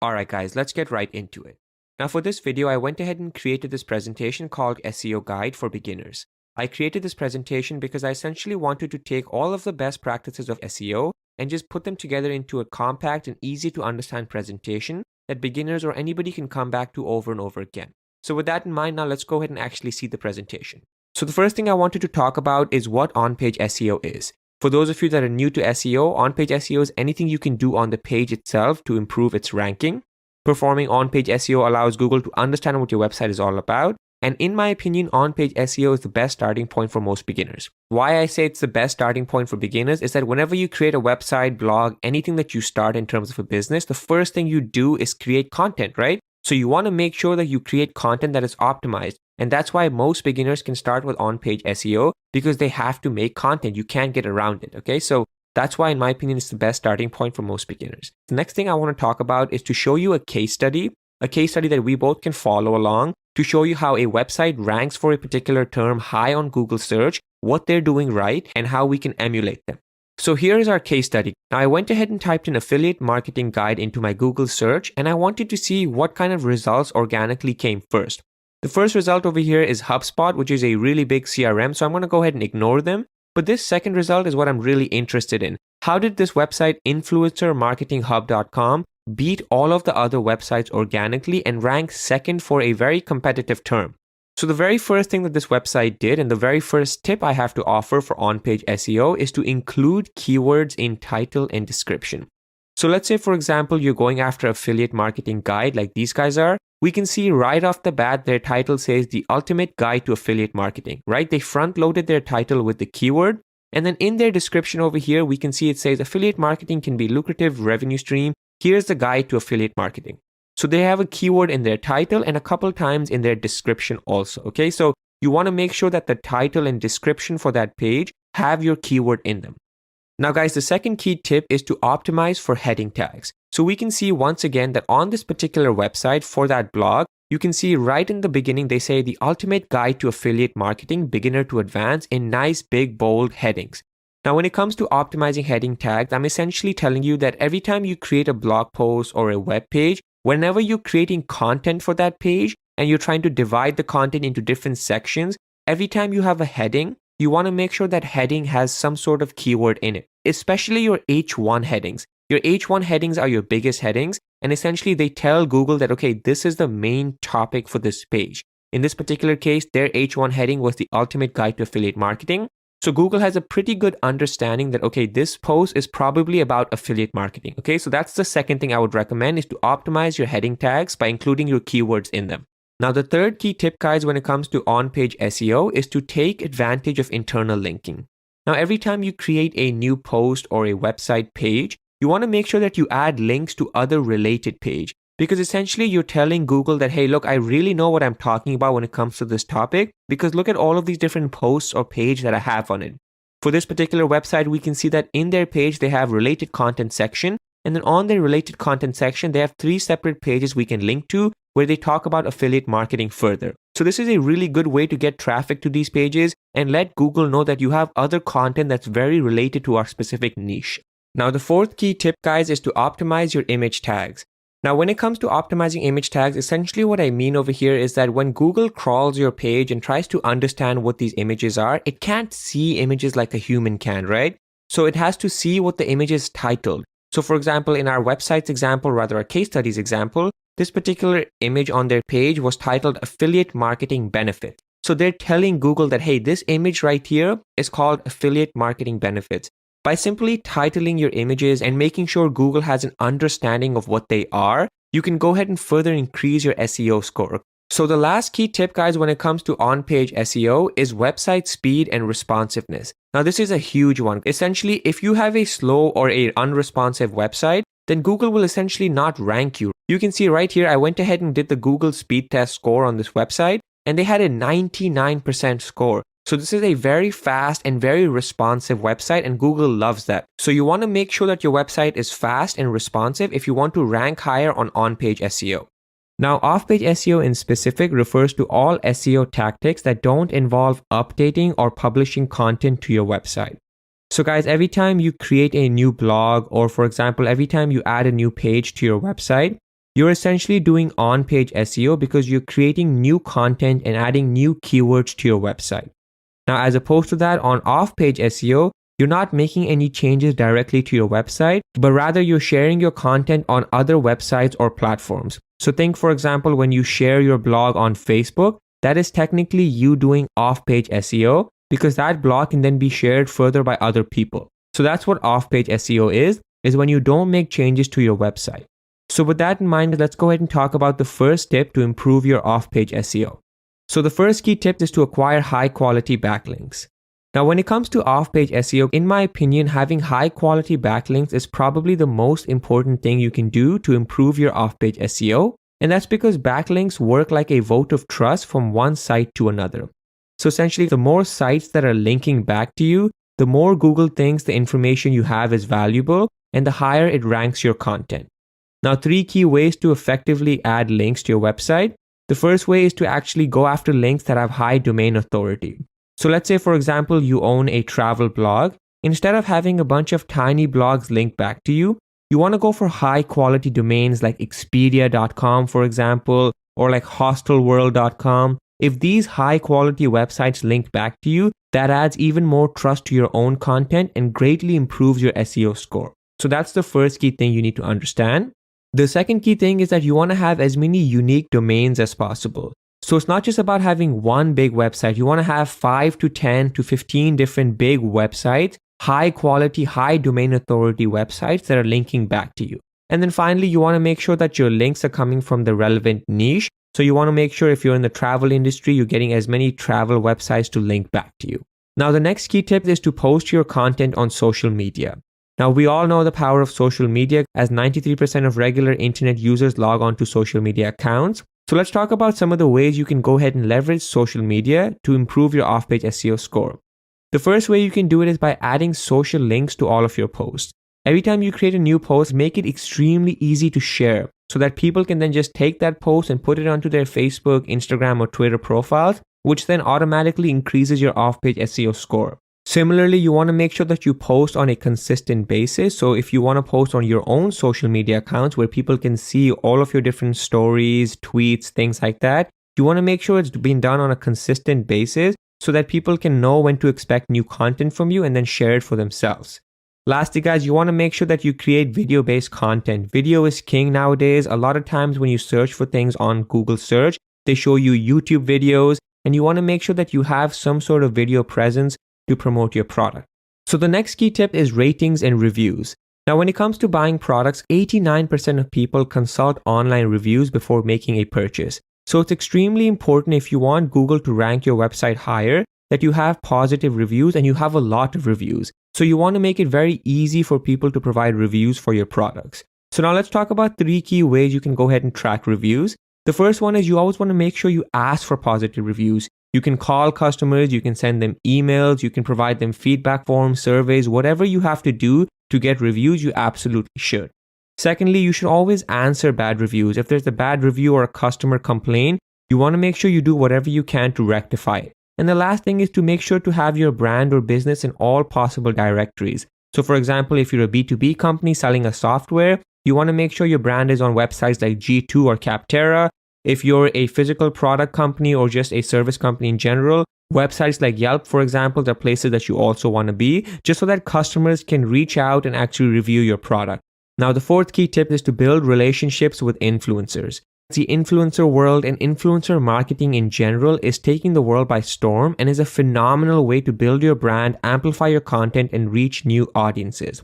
Alright guys, let's get right into it. Now for this video, I went ahead and created this presentation called SEO Guide for Beginners. I created this presentation because I essentially wanted to take all of the best practices of SEO and just put them together into a compact and easy to understand presentation that beginners or anybody can come back to over and over again. So with that in mind, now let's go ahead and actually see the presentation. So the first thing I wanted to talk about is what on-page SEO is. For those of you that are new to SEO, on-page SEO is anything you can do on the page itself to improve its ranking. Performing on-page SEO allows Google to understand what your website is all about. And in my opinion, on-page SEO is the best starting point for most beginners. Why I say it's the best starting point for beginners is that whenever you create a website, blog, anything that you start in terms of a business, the first thing you do is create content, right? So you want to make sure that you create content that is optimized. And that's why most beginners can start with on-page SEO, because they have to make content. You can't get around it, okay? So that's why, in my opinion, it's the best starting point for most beginners. The next thing I want to talk about is to show you a case study that we both can follow along to show you how a website ranks for a particular term high on Google search, what they're doing right, and how we can emulate them. So here is our case study. Now I went ahead and typed in affiliate marketing guide into my Google search, and I wanted to see what kind of results organically came first. The first result over here is HubSpot, which is a really big CRM, so I'm going to go ahead and ignore them. But this second result is what I'm really interested in. How did this website, influencermarketinghub.com, beat all of the other websites organically and rank second for a very competitive term? So the very first thing that this website did, and the very first tip I have to offer for on-page SEO, is to include keywords in title and description. So let's say, for example, you're going after affiliate marketing guide like these guys are. We can see right off the bat, their title says the ultimate guide to affiliate marketing, right? They front loaded their title with the keyword. And then in their description over here, we can see it says affiliate marketing can be a lucrative revenue stream. Here's the guide to affiliate marketing. So they have a keyword in their title and a couple times in their description also, okay? So you want to make sure that the title and description for that page have your keyword in them. Now guys, the second key tip is to optimize for heading tags. So we can see once again that on this particular website for that blog, you can see right in the beginning, they say the ultimate guide to affiliate marketing, beginner to advanced, in nice big bold headings. Now, when it comes to optimizing heading tags, I'm essentially telling you that every time you create a blog post or a web page, whenever you're creating content for that page and you're trying to divide the content into different sections, every time you have a heading, you want to make sure that heading has some sort of keyword in it, especially your H1 headings. Your H1 headings are your biggest headings, and essentially they tell Google that, okay, this is the main topic for this page. In this particular case, their H1 heading was the ultimate guide to affiliate marketing. So Google has a pretty good understanding that, okay, this post is probably about affiliate marketing. Okay, so that's the second thing I would recommend, is to optimize your heading tags by including your keywords in them. Now, the third key tip, guys, when it comes to on-page SEO is to take advantage of internal linking. Now, every time you create a new post or a website page, you want to make sure that you add links to other related page, because essentially you're telling Google that, hey, look, I really know what I'm talking about when it comes to this topic, because look at all of these different posts or page that I have on it. For this particular website, we can see that in their page, they have related content section. And then on their related content section, they have 3 separate pages we can link to where they talk about affiliate marketing further. So this is a really good way to get traffic to these pages and let Google know that you have other content that's very related to our specific niche. Now, the fourth key tip, guys, is to optimize your image tags. Now, when it comes to optimizing image tags, essentially what I mean over here is that when Google crawls your page and tries to understand what these images are, it can't see images like a human can, right? So it has to see what the image is titled. So for example, in our website's example, rather our case studies example, this particular image on their page was titled Affiliate Marketing Benefit. So they're telling Google that, hey, this image right here is called Affiliate Marketing Benefits. By simply titling your images and making sure Google has an understanding of what they are, you can go ahead and further increase your SEO score. So the last key tip, guys, when it comes to on-page SEO is website speed and responsiveness. Now, this is a huge one. Essentially, if you have a slow or an unresponsive website, then Google will essentially not rank you. You can see right here, I went ahead and did the Google speed test score on this website, and they had a 99% score. So this is a very fast and very responsive website, and Google loves that. So you want to make sure that your website is fast and responsive if you want to rank higher on on-page SEO. Now, off-page SEO in specific refers to all SEO tactics that don't involve updating or publishing content to your website. So guys, every time you create a new blog, or for example, every time you add a new page to your website, You're essentially doing on-page SEO because you're creating new content and adding new keywords to your website. Now, as opposed to that, on off-page SEO, you're not making any changes directly to your website, but rather you're sharing your content on other websites or platforms. So think, for example, when you share your blog on Facebook, that is technically you doing off-page SEO because that blog can then be shared further by other people. So that's what off-page SEO is when you don't make changes to your website. So with that in mind, let's go ahead and talk about the first tip to improve your off-page SEO. So the first key tip is to acquire high-quality backlinks. Now, when it comes to off-page SEO, in my opinion, having high-quality backlinks is probably the most important thing you can do to improve your off-page SEO. And that's because backlinks work like a vote of trust from one site to another. So essentially, the more sites that are linking back to you, the more Google thinks the information you have is valuable and the higher it ranks your content. Now, 3 key ways to effectively add links to your website. The first way is to actually go after links that have high domain authority. So let's say, for example, you own a travel blog. Instead of having a bunch of tiny blogs linked back to you, you want to go for high quality domains like Expedia.com, for example, or like hostelworld.com. If these high quality websites link back to you, that adds even more trust to your own content and greatly improves your SEO score. So that's the first key thing you need to understand. The second key thing is that you want to have as many unique domains as possible. So it's not just about having one big website. You want to have 5 to 10 to 15 different big websites, high quality, high domain authority websites that are linking back to you. And then finally, you want to make sure that your links are coming from the relevant niche. So you want to make sure if you're in the travel industry, you're getting as many travel websites to link back to you. Now, the next key tip is to post your content on social media. Now, we all know the power of social media as 93% of regular internet users log on to social media accounts. So let's talk about some of the ways you can go ahead and leverage social media to improve your off-page SEO score. The first way you can do it is by adding social links to all of your posts. Every time you create a new post, make it extremely easy to share so that people can then just take that post and put it onto their Facebook, Instagram, or Twitter profiles, which then automatically increases your off-page SEO score. Similarly, you want to make sure that you post on a consistent basis. So if you want to post on your own social media accounts where people can see all of your different stories, tweets, things like that, you want to make sure it's being done on a consistent basis so that people can know when to expect new content from you and then share it for themselves. Lastly, guys, you want to make sure that you create video-based content. Video is king nowadays. A lot of times when you search for things on Google search, they show you YouTube videos, and you want to make sure that you have some sort of video presence to promote your product. So the next key tip is ratings and reviews. Now, when it comes to buying products, 89% of people consult online reviews before making a purchase. So it's extremely important if you want Google to rank your website higher that you have positive reviews and you have a lot of reviews. So you want to make it very easy for people to provide reviews for your products. So now let's talk about 3 key ways you can go ahead and track reviews. The first one is you always want to make sure you ask for positive reviews. You can call customers, you can send them emails, you can provide them feedback forms, surveys, whatever you have to do to get reviews, you absolutely should. Secondly, you should always answer bad reviews. If there's a bad review or a customer complaint, you want to make sure you do whatever you can to rectify it. And the last thing is to make sure to have your brand or business in all possible directories. So for example, if you're a B2B company selling a software, you want to make sure your brand is on websites like G2 or Capterra. If you're a physical product company or just a service company in general, websites like Yelp, for example, are places that you also want to be, just so that customers can reach out and actually review your product. Now, the fourth key tip is to build relationships with influencers. The influencer world and influencer marketing in general is taking the world by storm and is a phenomenal way to build your brand, amplify your content, and reach new audiences.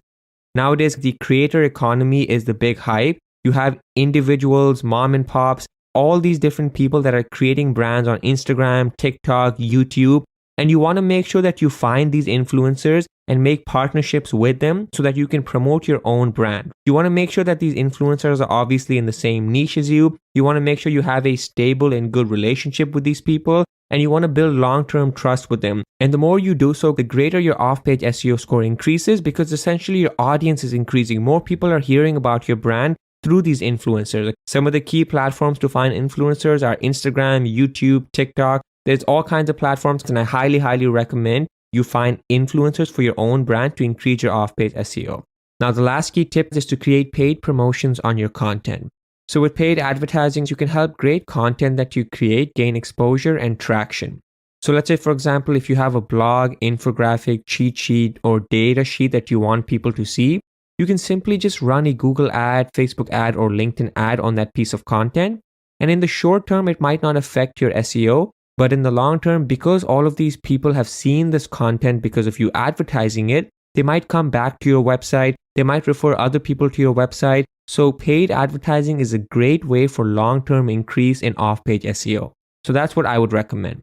Nowadays, the creator economy is the big hype. You have individuals, mom and pops, all these different people that are creating brands on Instagram, TikTok, YouTube, and you want to make sure that you find these influencers and make partnerships with them so that you can promote your own brand. You want to make sure that these influencers are obviously in the same niche as you. You want to make sure you have a stable and good relationship with these people, and you want to build long-term trust with them. And the more you do so, the greater your off-page SEO score increases because essentially your audience is increasing. More people are hearing about your brand through these influencers. Some of the key platforms to find influencers are Instagram, YouTube, TikTok. There's all kinds of platforms, and I highly, highly recommend you find influencers for your own brand to increase your off-page SEO. Now, the last key tip is to create paid promotions on your content. So with paid advertising, you can help great content that you create gain exposure and traction. So let's say, for example, if you have a blog, infographic, cheat sheet, or data sheet that you want people to see, you can simply just run a Google ad, Facebook ad, or LinkedIn ad on that piece of content. And in the short term, it might not affect your SEO, but in the long term, because all of these people have seen this content because of you advertising it, they might come back to your website. They might refer other people to your website. So paid advertising is a great way for long-term increase in off-page SEO. So that's what I would recommend.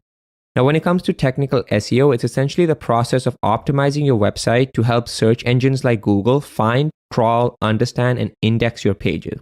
Now, when it comes to technical SEO, it's essentially the process of optimizing your website to help search engines like Google find, crawl, understand, and index your pages.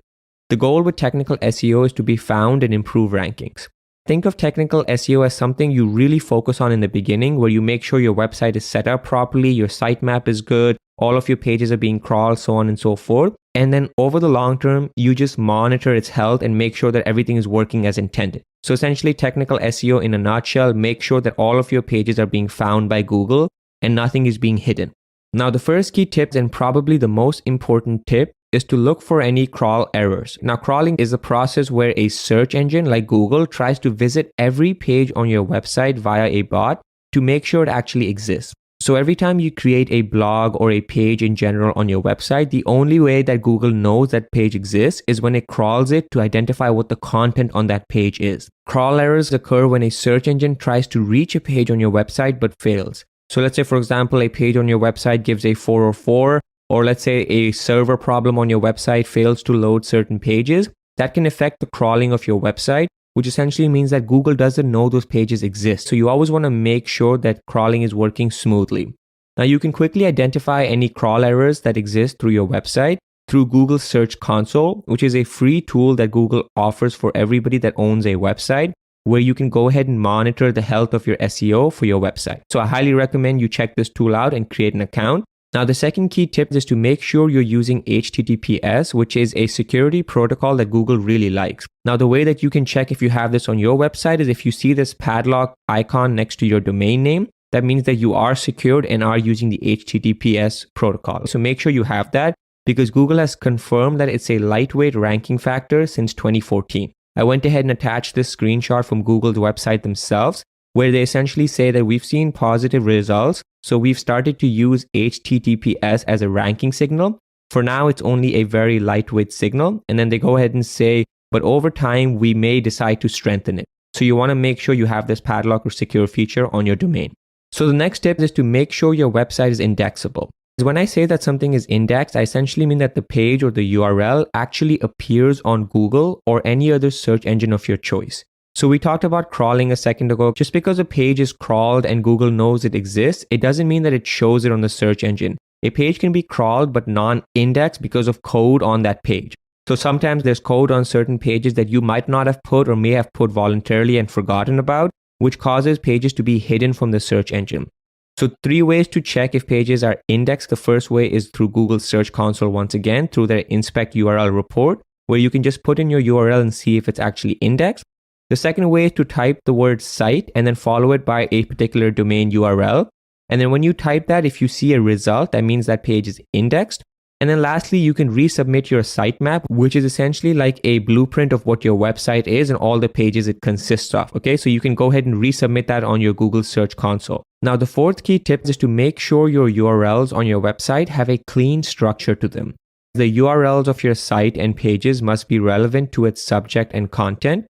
The goal with technical SEO is to be found and improve rankings. Think of technical SEO as something you really focus on in the beginning, where you make sure your website is set up properly, your sitemap is good, all of your pages are being crawled, so on and so forth. And then over the long term, you just monitor its health and make sure that everything is working as intended. So essentially, technical SEO in a nutshell, make sure that all of your pages are being found by Google and nothing is being hidden. Now, the first key tip, and probably the most important tip, is to look for any crawl errors. Now, crawling is a process where a search engine like Google tries to visit every page on your website via a bot to make sure it actually exists. So every time you create a blog or a page in general on your website, the only way that Google knows that page exists is when it crawls it to identify what the content on that page is. Crawl errors occur when a search engine tries to reach a page on your website but fails. So let's say, for example, a page on your website gives a 404, or let's say a server problem on your website fails to load certain pages. That can affect the crawling of your website, which essentially means that Google doesn't know those pages exist. So you always want to make sure that crawling is working smoothly. Now, you can quickly identify any crawl errors that exist through your website through Google Search Console, which is a free tool that Google offers for everybody that owns a website, where you can go ahead and monitor the health of your SEO for your website. So I highly recommend you check this tool out and create an account. Now, the second key tip is to make sure you're using HTTPS, which is a security protocol that Google really likes. Now, the way that you can check if you have this on your website is if you see this padlock icon next to your domain name, that means that you are secured and are using the HTTPS protocol. So make sure you have that, because Google has confirmed that it's a lightweight ranking factor since 2014. I went ahead and attached this screenshot from Google's website themselves, where they essentially say that we've seen positive results, so we've started to use HTTPS as a ranking signal. For now, it's only a very lightweight signal, and then they go ahead and say, but over time, we may decide to strengthen it. So you want to make sure you have this padlock or secure feature on your domain. So the next step is to make sure your website is indexable. When I say that something is indexed, I essentially mean that the page or the URL actually appears on Google or any other search engine of your choice. So we talked about crawling a second ago. Just because a page is crawled and Google knows it exists, it doesn't mean that it shows it on the search engine. A page can be crawled but non-indexed because of code on that page. So sometimes there's code on certain pages that you might not have put or may have put voluntarily and forgotten about, which causes pages to be hidden from the search engine. So 3 ways to check if pages are indexed. The first way is through Google Search Console once again, through their Inspect URL report, where you can just put in your URL and see if it's actually indexed. The second way is to type the word site and then follow it by a particular domain URL. And then when you type that, if you see a result, that means that page is indexed. And then lastly, you can resubmit your sitemap, which is essentially like a blueprint of what your website is and all the pages it consists of. Okay, so you can go ahead and resubmit that on your Google Search Console. Now, the fourth key tip is to make sure your URLs on your website have a clean structure to them. The URLs of your site and pages must be relevant to its subject and content,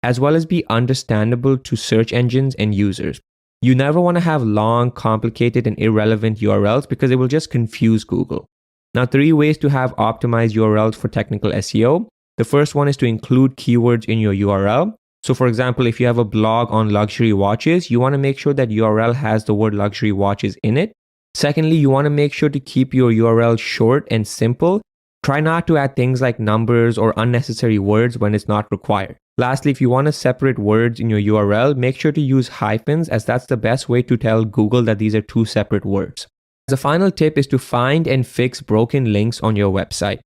as well as be understandable to search engines and users. You never want to have long, complicated, and irrelevant URLs because it will just confuse Google. Now, 3 ways to have optimized URLs for technical SEO. The first one is to include keywords in your URL. So for example, if you have a blog on luxury watches, you want to make sure that URL has the word luxury watches in it. Secondly, you want to make sure to keep your URL short and simple. Try not to add things like numbers or unnecessary words when it's not required. Lastly, if you want to separate words in your URL, make sure to use hyphens, as that's the best way to tell Google that these are 2 separate words. The final tip is to find and fix broken links on your website.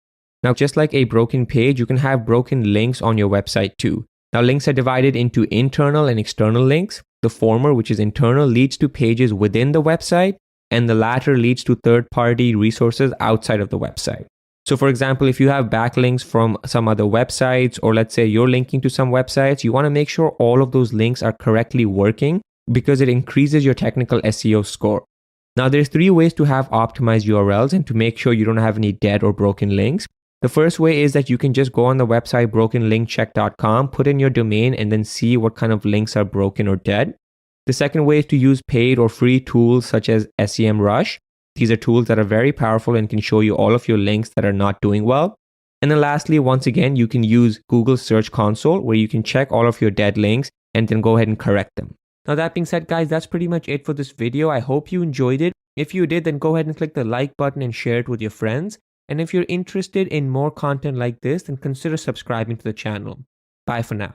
Now, just like a broken page, you can have broken links on your website too. Now, links are divided into internal and external links. The former, which is internal, leads to pages within the website, and the latter leads to third-party resources outside of the website. So for example, if you have backlinks from some other websites, or let's say you're linking to some websites, you want to make sure all of those links are correctly working because it increases your technical SEO score. Now there's 3 ways to have optimized URLs and to make sure you don't have any dead or broken links. The first way is that you can just go on the website brokenlinkcheck.com, put in your domain, and then see what kind of links are broken or dead. The second way is to use paid or free tools such as SEMrush. These are tools that are very powerful and can show you all of your links that are not doing well. And then lastly, once again, you can use Google Search Console where you can check all of your dead links and then go ahead and correct them. Now that being said, guys, that's pretty much it for this video. I hope you enjoyed it. If you did, then go ahead and click the like button and share it with your friends. And if you're interested in more content like this, then consider subscribing to the channel. Bye for now.